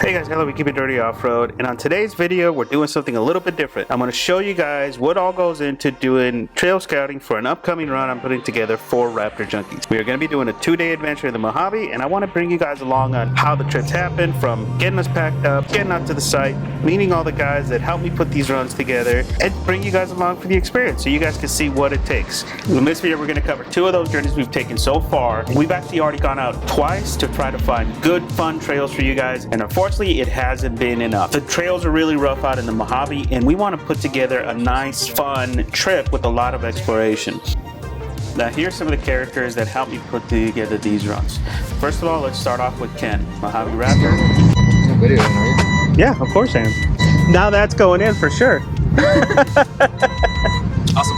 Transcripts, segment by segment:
Hey guys, hello, we keep it dirty off-road, and on today's video we're doing something a little bit different. I'm going to show you guys what all goes into doing trail scouting for an upcoming run I'm putting together for Raptor Junkies. We are going to be doing a 2-day adventure in the Mojave, and I want to bring you guys along on how the trips happen, from getting us packed up, getting out to the site, meeting all the guys that help me put these runs together, and bring you guys along for the experience so you guys can see what it takes. In this video we're going to cover 2 of those journeys we've taken so far. We've actually already gone out twice to try to find good, fun trails for you guys, and unfortunately it hasn't been enough. The trails are really rough out in the Mojave, and we want to put together a nice, fun trip with a lot of exploration. Now here's some of the characters that help me put together these runs. First of all, let's start off with Ken, Mojave Raptor. No video, are you? Yeah, of course I am. Now that's going in for sure. Awesome.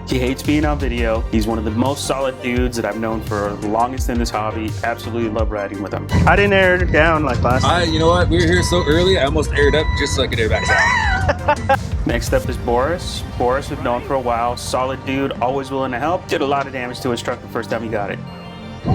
He hates being on video. He's one of the most solid dudes that I've known for the longest in this hobby. Absolutely love riding with him. I didn't air it down like last time. You know what? We were here so early, I almost aired up just so I could air back down. Next up is Boris. Boris, we've known for a while. Solid dude, always willing to help. Did a lot of damage to his truck the first time he got it.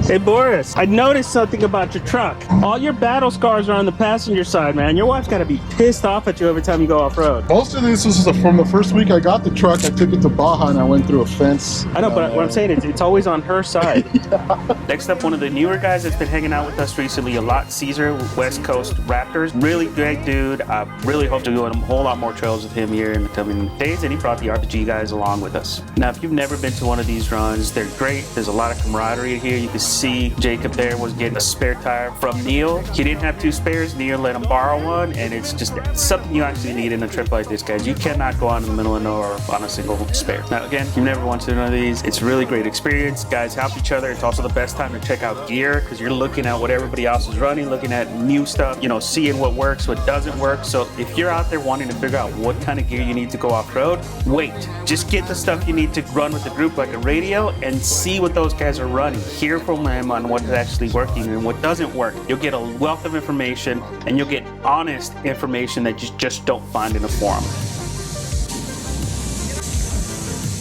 Hey Boris, I noticed something about your truck. All your battle scars are on the passenger side, man. Your wife's gotta be pissed off at you every time you go off-road. Most of this is from the first week I got the truck. I took it to Baja and I went through a fence. I know, but what I'm saying is it's always on her side. Yeah. Next up, one of the newer guys that's been hanging out with us recently a lot, Caesar, West Coast Raptors. Really great dude. I really hope to do a whole lot more trails with him here in the coming days, and he brought the RPG guys along with us. Now, if you've never been to one of these runs, they're great. There's a lot of camaraderie here. You can see Jacob there was getting a spare tire from Neil. He didn't have 2 spares. Neil let him borrow one, and it's just something you actually need in a trip like this, guys. You cannot go out in the middle of nowhere on a single spare. Now, again, if you've never went to one of these, it's a really great experience. Guys help each other. It's also the best time to check out gear because you're looking at what everybody else is running, looking at new stuff, you know, seeing what works, what doesn't work. So if you're out there wanting to figure out what kind of gear you need to go off-road, wait. Just get the stuff you need to run with the group, like a radio, and see what those guys are running. Hear from them on what is actually working and what doesn't work. You'll get a wealth of information, and you'll get honest information that you just don't find in a forum.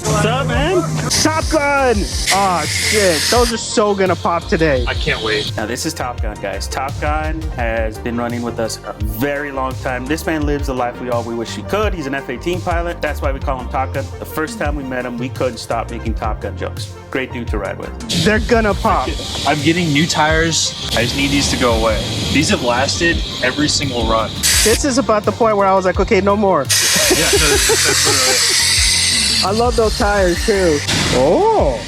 What's up, man? Top Gun! Oh shit, those are so gonna pop today. I can't wait. Now this is Top Gun, guys. Top Gun has been running with us a very long time. This man lives the life we wish he could. He's an F-18 pilot. That's why we call him Top Gun. The first time we met him, we couldn't stop making Top Gun jokes. Great dude to ride with. They're gonna pop. I'm getting new tires. I just need these to go away. These have lasted every single run. This is about the point where I was like, okay, no more. Yeah, that's literally it. I love those tires too. Oh,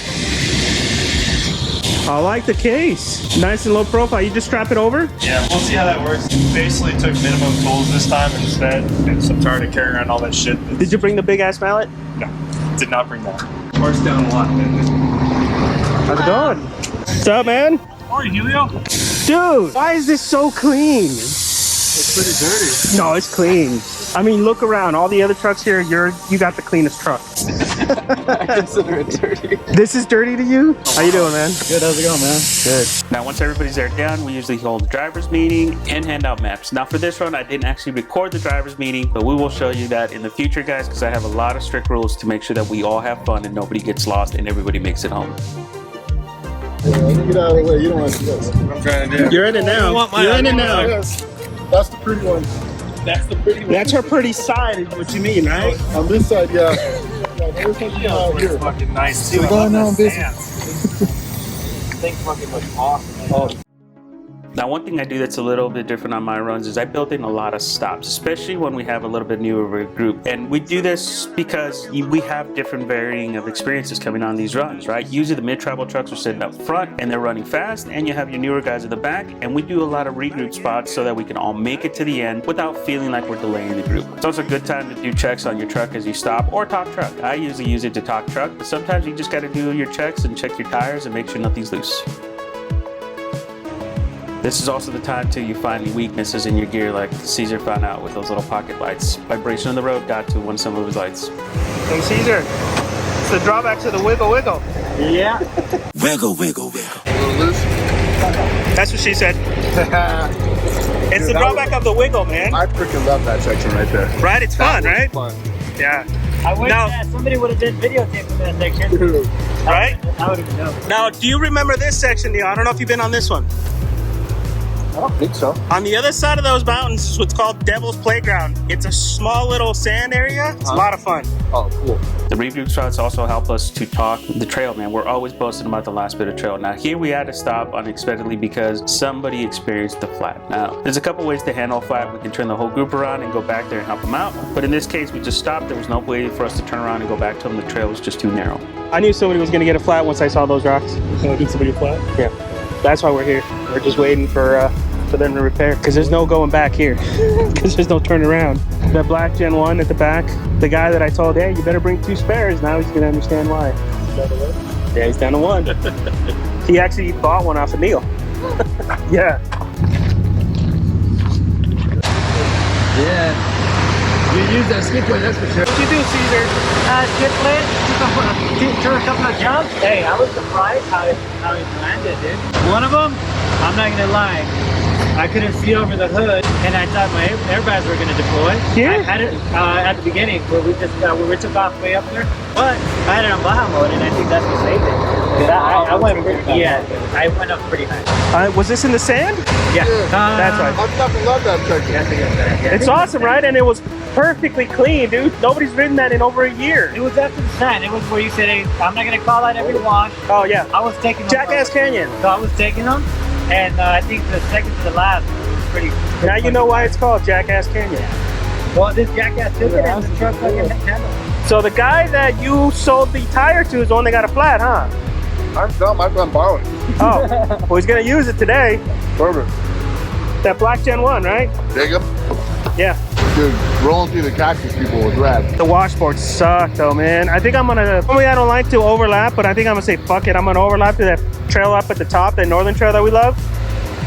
I like the case. Nice and low profile. You just strap it over? Yeah, we'll see how that works. Basically took minimum tools this time instead, and so I'm tired of carrying around all that shit. Did you bring the big ass mallet? No, did not bring that. Works down a lot. How's it going? What's up, man? How are you, Helio? Dude, why is this so clean? It's pretty dirty. No, it's clean. I mean, look around. All the other trucks here, you got the cleanest truck. I consider it dirty. This is dirty to you? How you doing, man? Good, how's it going, man? Good. Now, once everybody's there down, we usually hold a driver's meeting and hand out maps. Now, for this run, I didn't actually record the driver's meeting, but we will show you that in the future, guys, because I have a lot of strict rules to make sure that we all have fun and nobody gets lost and everybody makes it home. Yeah, let me get out of the way. You don't want to see this. I'm trying to do. You're in it now. You're in it now. Yes. That's the pretty one. That's the pretty one. That's her pretty side, is what you mean, right? On this side, yeah. There's something out here. Fucking nice too. We're going on business. Thing fucking looks awesome. Now, one thing I do that's a little bit different on my runs is I build in a lot of stops, especially when we have a little bit newer of a group. And we do this because we have different varying of experiences coming on these runs, right? Usually the mid-travel trucks are sitting up front and they're running fast, and you have your newer guys at the back, and we do a lot of regroup spots so that we can all make it to the end without feeling like we're delaying the group. It's also a good time to do checks on your truck as you stop, or talk truck. I usually use it to talk truck, but sometimes you just got to do your checks and check your tires and make sure nothing's loose. This is also the time till you find any weaknesses in your gear, like Caesar found out with those little pocket lights. Vibration on the road got to one some of his lights. Hey Caesar, it's the drawback to the wiggle wiggle. Yeah. Wiggle, wiggle, wiggle. A little loose. That's what she said. It's the drawback of the wiggle, man. I freaking love that section right there. Right? It's fun, right? Fun. Yeah. I wish that somebody would have done videotape of that section. Dude. Right? I would have known. Now, do you remember this section, Neil? I don't know if you've been on this one. I don't think so. On the other side of those mountains is what's called Devil's Playground. It's a small little sand area. It's a lot of fun. Oh, cool. The review shots also help us to talk the trail, man. We're always boasting about the last bit of trail. Now, here we had to stop unexpectedly because somebody experienced the flat. Now, there's a couple ways to handle a flat. We can turn the whole group around and go back there and help them out. But in this case, we just stopped. There was no way for us to turn around and go back to them. The trail was just too narrow. I knew somebody was going to get a flat once I saw those rocks. Did somebody flat? Yeah. That's why we're here. We're just waiting for them to repair, because there's no going back here, because there's no turn around. The black Gen 1 at the back, the guy that I told, hey, you better bring 2 spares, now he's gonna understand why. Yeah, he's down to 1. He actually bought one off of Neil. Yeah. Yeah. You use that skip plate, that's for sure. What'd you do, Caesar? Skip plate, took a couple of jumps. Hey, I was surprised how he landed, dude. One of them, I'm not gonna lie, I couldn't see over the hood, and I thought my airbags were gonna deploy. Yeah. I had it at the beginning where we just where we took off way up there, but I had it on Baja mode, and I think that's what saved it. I went up pretty high. Was this in the sand? Yeah, That's right. I fucking love that section. Yeah. It's awesome, right? And it was perfectly clean, dude. Nobody's ridden that in over a year. It was after the sand. It was where you said, hey, I'm not gonna call out every wash. Oh, yeah. I was taking them. Jackass Canyon. So I was taking them, and I think the second to the last was pretty. Now you know why it's called Jackass Canyon. Well, this jackass took it, and the truck fucking handled. So the guy that you sold the tire to is the one that got a flat, huh? I'm dumb. I've been borrowing. Oh, well, he's gonna use it today. Perfect. That black Gen 1, right? Dig him. Yeah. Dude, rolling through the cactus people was rad. The washboards suck though, man. I think I'm gonna, normally I don't like to overlap, but I think I'm gonna say fuck it. I'm gonna overlap to that trail up at the top, that northern trail that we love.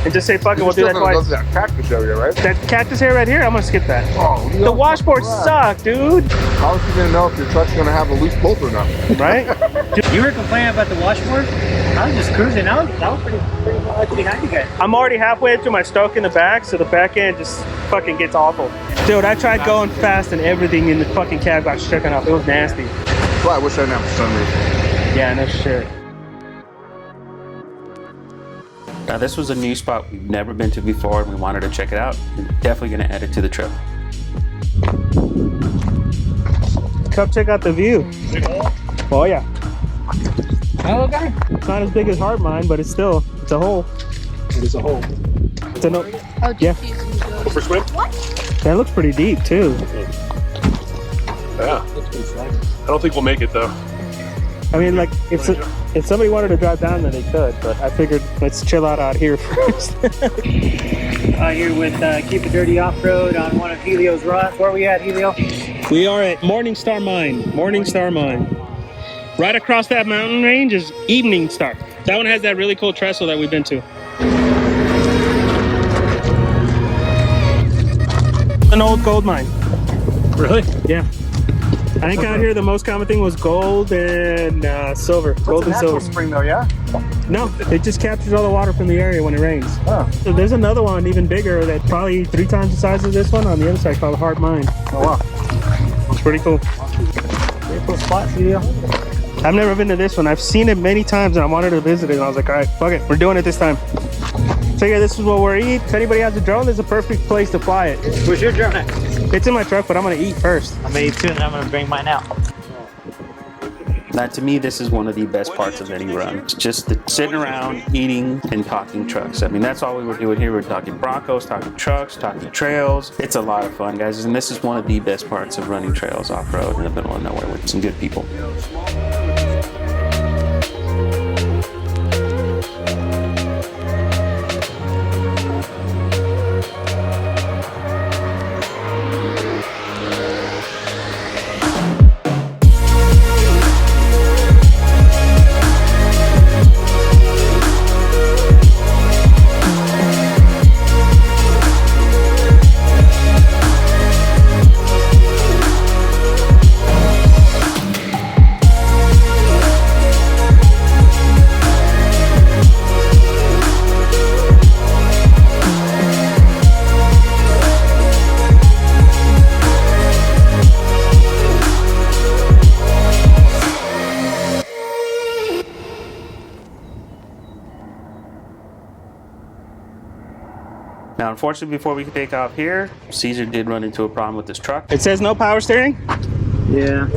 And just say fuck it, we'll do that twice. Go to that cactus area, right? That cactus area right here, I'm gonna skip that. Oh, The washboards suck, dude. How is you gonna know if your truck's gonna have a loose bolt or not? Right? You were complaining about the washboard? I was just cruising. I was pretty much behind you guys. I'm already halfway through my stroke in the back, so the back end just fucking gets awful. Dude, I tried going fast and everything in the fucking cab got shaken up. It was nasty. Well, I wish I didn't have a sunroof. Yeah, no shit. Now this was a new spot we've never been to before and we wanted to check it out. We're definitely gonna add it to the trip. Come check out the view. Oh yeah. Hello, guy. It's not as big as Heart Mine, but it's a hole. It is a hole. It's a no. Oh, Yeah. Go for a swim? That looks pretty deep too. Yeah. I don't think we'll make it though. I mean, like if somebody wanted to drive down there, they could. But I figured let's chill out here first. Here with Keep It Dirty Off-Road on one of Helio's rods. Where are we at, Helio? We are at Morningstar Mine. Morningstar Mine. Right across that mountain range is Evening Star. That one has that really cool trestle that we've been to. An old gold mine. Really? Yeah. I think out here the most common thing was gold and silver. Gold and silver. Spring though, yeah? No, it just captures all the water from the area when it rains. Oh. So there's another one even bigger that's probably 3 times the size of this one on the other side called Heart Mine. Oh wow. It's pretty cool. Pretty cool spot, Helio. I've never been to this one. I've seen it many times and I wanted to visit it and I was like, all right, fuck it, we're doing it this time. Figure this is what we're eating. If anybody has a drone, there's a perfect place to fly it. Where's your drone at? It's in my truck, but I'm gonna eat first. I'm gonna eat too, and then I'm gonna bring mine out. Now, to me, this is one of the best parts of any run. It's just the sitting around, eating, and talking trucks. I mean, that's all we were doing here. We're talking Broncos, talking trucks, talking trails. It's a lot of fun, guys. And this is one of the best parts of running trails off-road in the middle of nowhere with some good people. unfortunately, before we could take off here, Caesar did run into a problem with this truck. It says no power steering? Yeah.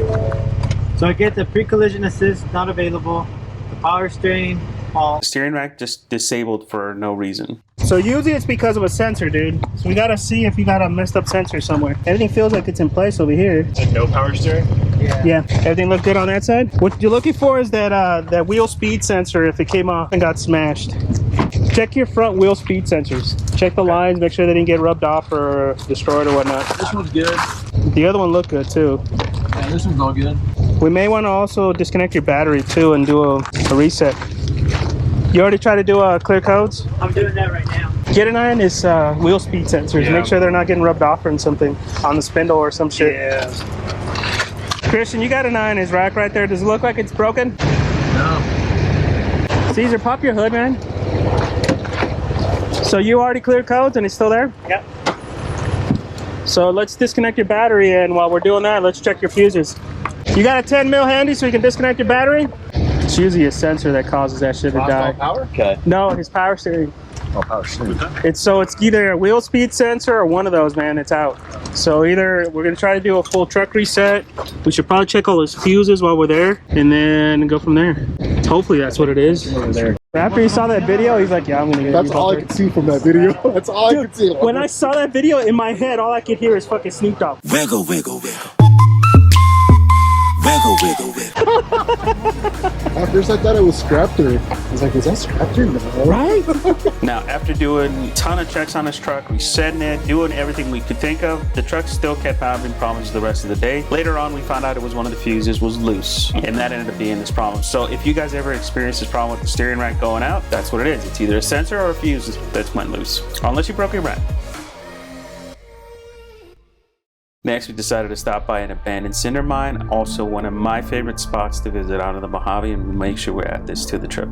So I get the pre-collision assist not available, the power steering, all. The steering rack just disabled for no reason. So usually it's because of a sensor, dude. So we gotta see if you got a messed up sensor somewhere. Everything feels like it's in place over here. And no power steering? Yeah. Everything look good on that side? What you're looking for is that wheel speed sensor if it came off and got smashed. Check your front wheel speed sensors. Check the lines, make sure they didn't get rubbed off or destroyed or whatnot. This one's good. The other one looked good too. Yeah, this one's all good. We may want to also disconnect your battery too and do a reset. You already tried to do clear codes? I'm doing that right now. Get an eye on his wheel speed sensors. Yeah. Make sure they're not getting rubbed off or something on the spindle or some shit. Yeah. Christian, you got an eye on his rack right there. Does it look like it's broken? No. Caesar, pop your hood, man. So you already cleared codes and it's still there? Yep. So let's disconnect your battery, and while we're doing that, let's check your fuses. You got a 10 mil handy so you can disconnect your battery? It's usually a sensor that causes that shit to die. Power? Okay. No, his power steering. Oh, power steering. It's either a wheel speed sensor or one of those, man. It's out. So either we're gonna try to do a full truck reset. We should probably check all his fuses while we're there, and then go from there. Hopefully that's what it is. After he saw that video, he's like, "Yeah, I'm gonna get." That's all I could see from that video. That's all I could see. When I saw that video in my head, all I could hear is fucking Snoop Dogg. Wiggle, wiggle, wiggle. Wiggle, wiggle, wiggle. At first I thought it was Raptor. I was like, is that Raptor? No. Right? Now, after doing a ton of checks on this truck, resetting it, doing everything we could think of, the truck still kept having problems the rest of the day. Later on, we found out it was one of the fuses was loose, and that ended up being this problem. So if you guys ever experience this problem with the steering rack going out, that's what it is. It's either a sensor or a fuse that's went loose, unless you broke your rack. Next, we decided to stop by an abandoned cinder mine, also one of my favorite spots to visit out of the Mojave, and we'll make sure we add this to the trip.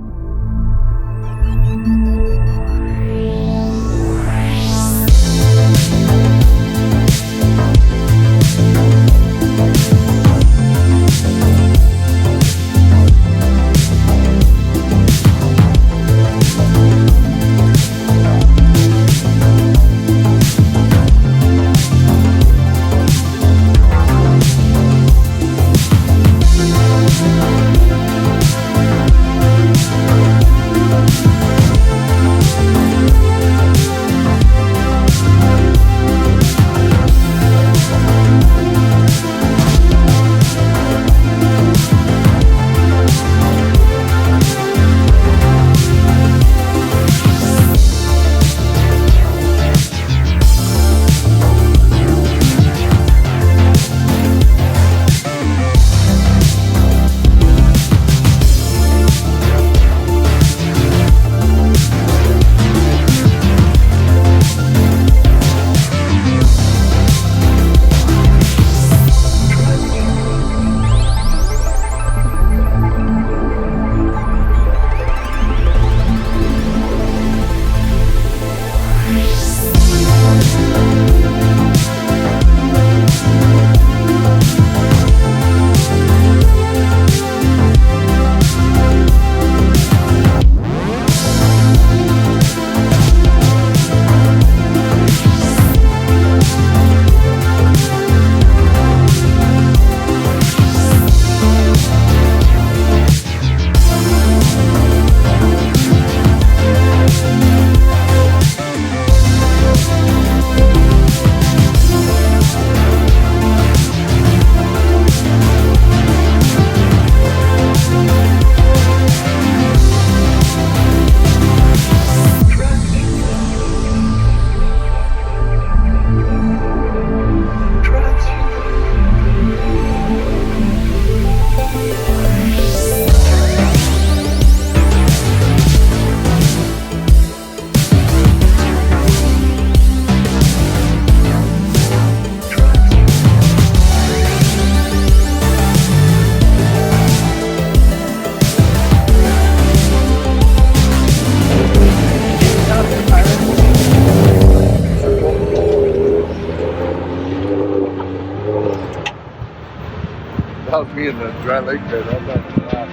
That was me in the dry lake bed. I was like, wow.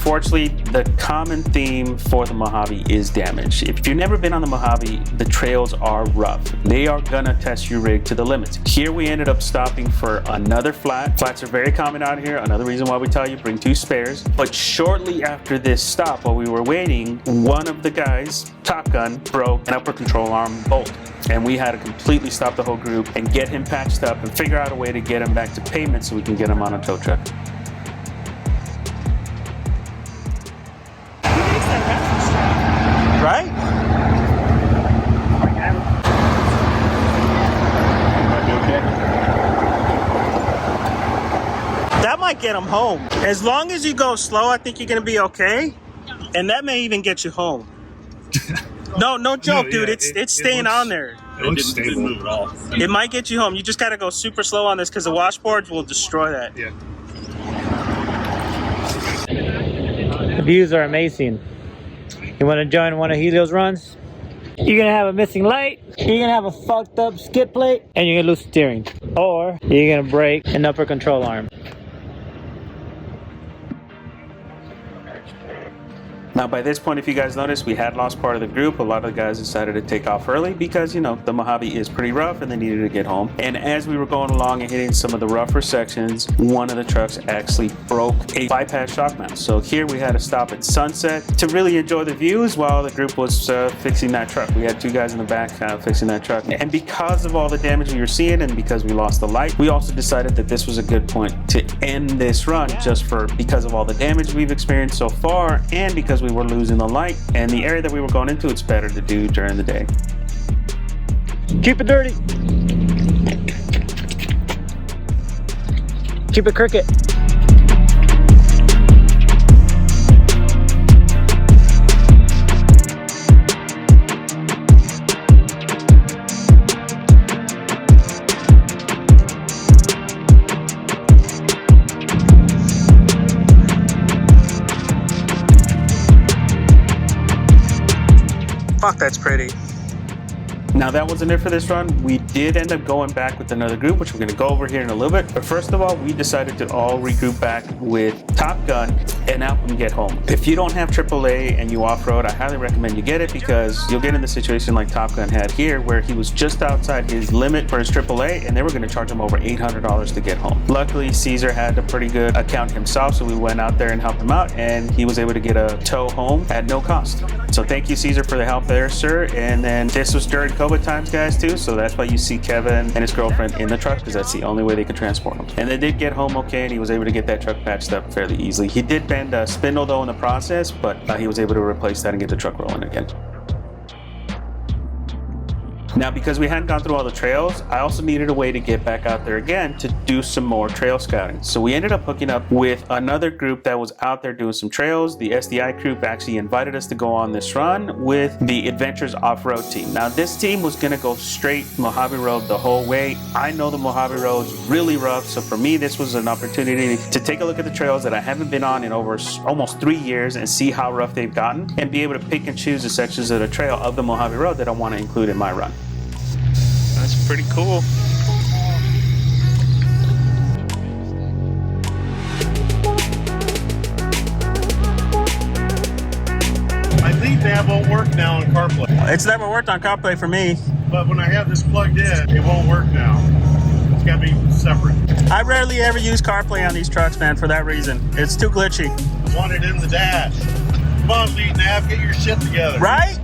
Unfortunately, the common theme for the Mojave is damage. If you've never been on the Mojave, the trails are rough. They are gonna test your rig to the limits. Here we ended up stopping for another flat. Flats are very common out here. Another reason why we tell you bring 2 spares. But shortly after this stop, while we were waiting, one of the guys, Top Gun, broke an upper control arm bolt. And we had to completely stop the whole group and get him patched up and figure out a way to get him back to pavement so we can get him on a tow truck. Right? That might get him home. As long as you go slow, I think you're gonna be okay. And that may even get you home. No joke, dude. It's staying on there. It looks stable. Move at all. It might get you home. You just gotta go super slow on this because the washboards will destroy that. Yeah. The views are amazing. You want to join one of Helio's runs? You're gonna have a missing light, you're gonna have a fucked up skid plate, and you're gonna lose steering. Or you're gonna break an upper control arm. Now by this point, if you guys noticed, we had lost part of the group. A lot of the guys decided to take off early because, you know, the Mojave is pretty rough and they needed to get home. And as we were going along and hitting some of the rougher sections, one of the trucks actually broke a bypass shock mount. So here we had to stop at Sunset to really enjoy the views while the group was fixing that truck. We had 2 guys in the back fixing that truck. And because of all the damage we were seeing and because we lost the light, we also decided that this was a good point to end this run because of all the damage we've experienced so far and because we were losing the light, and the area that we were going into, it's better to do during the day. Keep it dirty. Keep it cricket. Fuck, that's pretty. Now that wasn't it for this run. We did end up going back with another group, which we're going to go over here in a little bit. But first of all, we decided to all regroup back with Top Gun and help them get home. If you don't have AAA and you off-road, I highly recommend you get it because you'll get in the situation like Top Gun had here where he was just outside his limit for his AAA and they were going to charge him over $800 to get home. Luckily, Caesar had a pretty good account himself, so we went out there and helped him out and he was able to get a tow home at no cost. So thank you, Caesar, for the help there, sir. And then this was during COVID times, guys, too, so that's why you see Kevin and his girlfriend in the truck because that's the only way they could transport him. And they did get home okay and he was able to get that truck patched up fairly easily. He did bend a spindle though in the process, but he was able to replace that and get the truck rolling again. Now, because we hadn't gone through all the trails, I also needed a way to get back out there again to do some more trail scouting. So we ended up hooking up with another group that was out there doing some trails. The SDI group actually invited us to go on this run with the Adventures Off-Road team. Now, this team was gonna go straight Mojave Road the whole way. I know the Mojave Road's really rough, so for me, this was an opportunity to take a look at the trails that I haven't been on in over almost 3 years and see how rough they've gotten and be able to pick and choose the sections of the trail of the Mojave Road that I wanna include in my run. That's pretty cool. My lead nav won't work now on CarPlay. It's never worked on CarPlay for me. But when I have this plugged in, it won't work now. It's got to be separate. I rarely ever use CarPlay on these trucks, man, for that reason. It's too glitchy. I want it in the dash. Come on, lead nav, get your shit together. Right?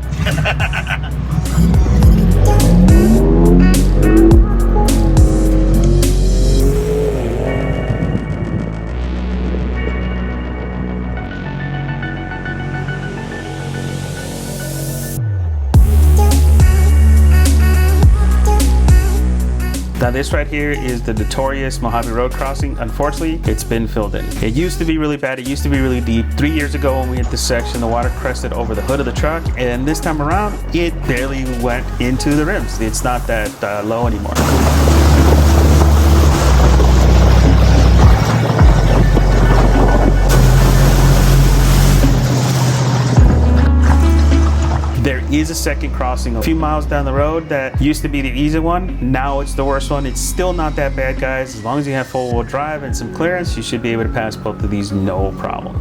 Now this right here is the notorious Mojave Road crossing. Unfortunately, it's been filled in. It used to be really bad, it used to be really deep. 3 years ago when we hit this section, the water crested over the hood of the truck, and this time around, it barely went into the rims. It's not that low anymore. There is a second crossing a few miles down the road that used to be the easy one. Now it's the worst one. It's still not that bad, guys. As long as you have full-wheel drive and some clearance, you should be able to pass both of these no problem.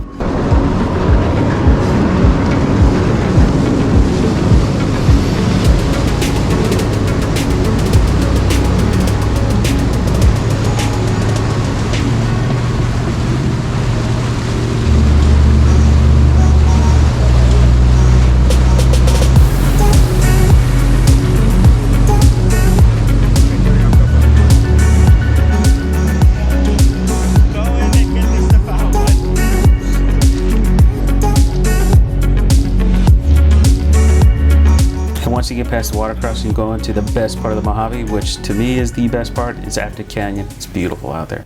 get past the water crossing, you go into the best part of the Mojave, which to me is the best part. It's Active Canyon. It's beautiful out there.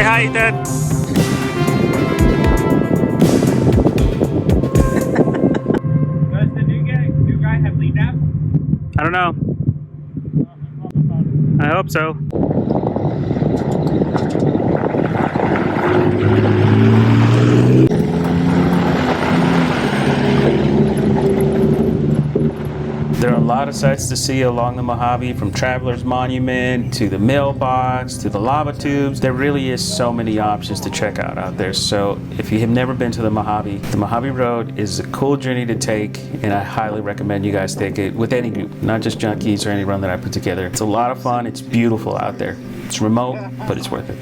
Hi, Dad. Does the new guy have lead app? I don't know. I hope so. There are a lot of sights to see along the Mojave, from Traveler's Monument to the mailbox to the lava tubes. There really is so many options to check out there. So if you have never been to the Mojave Road is a cool journey to take, and I highly recommend you guys take it with any group, not just junkies or any run that I put together. It's a lot of fun. It's beautiful out there. It's remote, but it's worth it.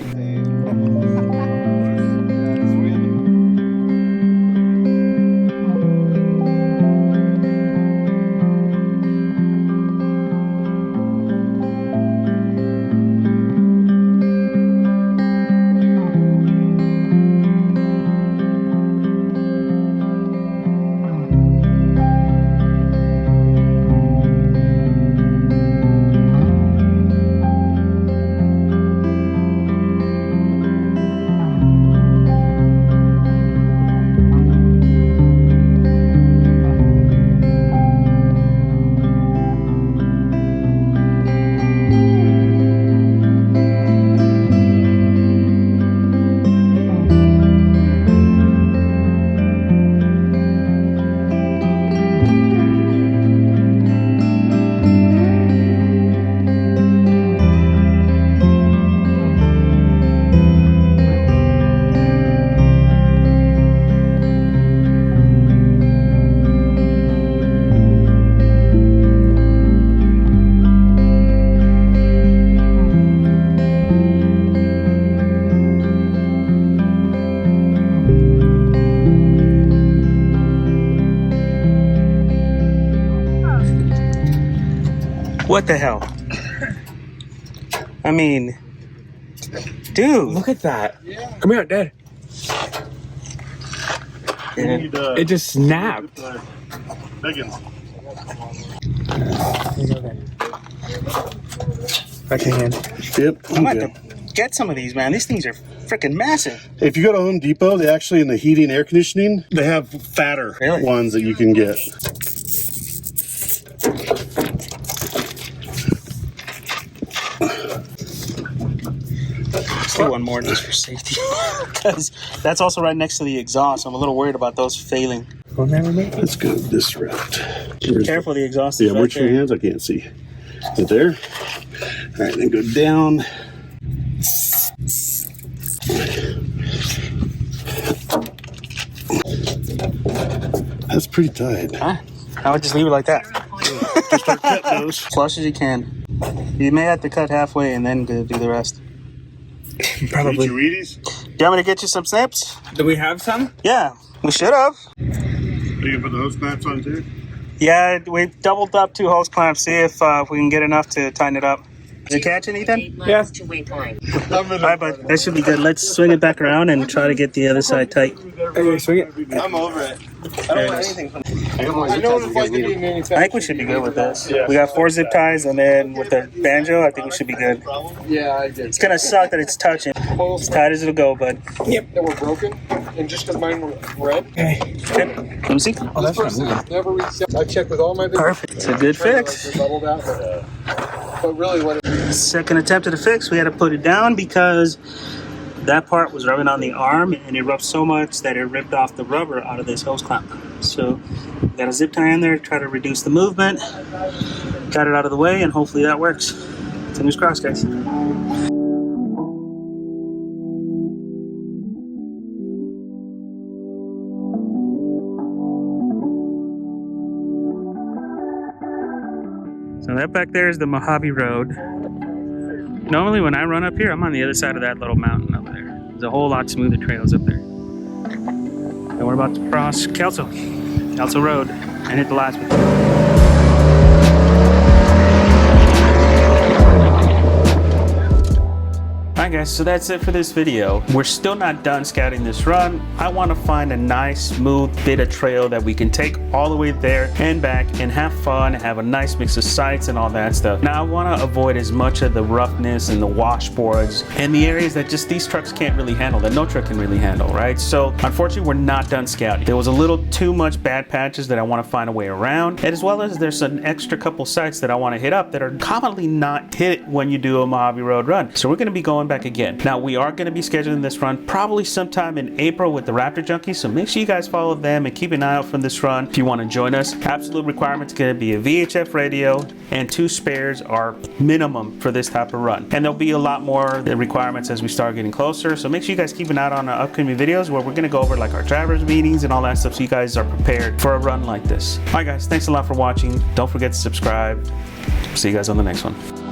What the hell? I mean, dude. Look at that. Come here, Dad. It just snapped. Biggins. I can. Yep. I'm going to have to get some of these, man. These things are freaking massive. If you go to Home Depot, they actually, in the heating air conditioning, they have fatter Really? ones that you can get. Let's do one more just for safety. Because that's also right next to the exhaust. I'm a little worried about those failing. Let's go this route. Careful, the exhaust is Yeah, right watch your there. hands. I can't see. Right there. All right, then go down. That's pretty tight. Huh? I would just leave it like that. Just start cutting those. Flush as you can. You may have to cut halfway and then do the rest. Probably. Did you read these? Do you want me to get you some snips? Do we have some? Yeah, we should have. Are you gonna put the hose clamps on too? Yeah, we doubled up 2 hose clamps. See if we can get enough to tighten it up. Is it catching, Ethan? Yeah. All right, bud. That should be good. Let's swing it back around and try to get the other side tight. Okay, swing it. I'm over it. There it is. I know it's like to be manufactured. I think we should be good with this. We got 4 zip ties, and then with the banjo, I think we should be good. Yeah, I did. It's gonna suck that it's touching. As tight as it'll go, bud. That were broken, and just because mine were red. Okay. Let me see. This person has never reset. I checked with all my. Perfect. It's a good fix. But really, what? Second attempt at a fix, we had to put it down because that part was rubbing on the arm, and it rubbed so much that it ripped off the rubber out of this hose clamp. So got a zip tie in there, try to reduce the movement, got it out of the way, and hopefully that works. Fingers crossed, guys. So that back there is the Mojave Road. Normally when I run up here, I'm on the other side of that little mountain over there. There's a whole lot smoother trails up there. And we're about to cross Kelso Road and hit the last one. Alright guys, so that's it for this video. We're still not done scouting this run. I want to find a nice smooth bit of trail that we can take all the way there and back and have fun, have a nice mix of sights and all that stuff. Now I want to avoid as much of the roughness and the washboards and the areas that just these trucks can't really handle, that no truck can really handle, right? So unfortunately we're not done scouting. There was a little too much bad patches that I want to find a way around, and as well as there's an extra couple sites that I want to hit up that are commonly not hit when you do a Mojave Road run. So we're going to be going back again. Now we are going to be scheduling this run probably sometime in April with the Raptor Junkies, so make sure you guys follow them and keep an eye out for this run if you want to join us. Absolute requirements going to be a VHF radio and 2 spares are minimum for this type of run, and there'll be a lot more requirements as we start getting closer, so make sure you guys keep an eye on our upcoming videos where we're going to go over like our drivers meetings and all that stuff so you guys are prepared for a run like this. Alright guys, thanks a lot for watching. Don't forget to subscribe. See you guys on the next one.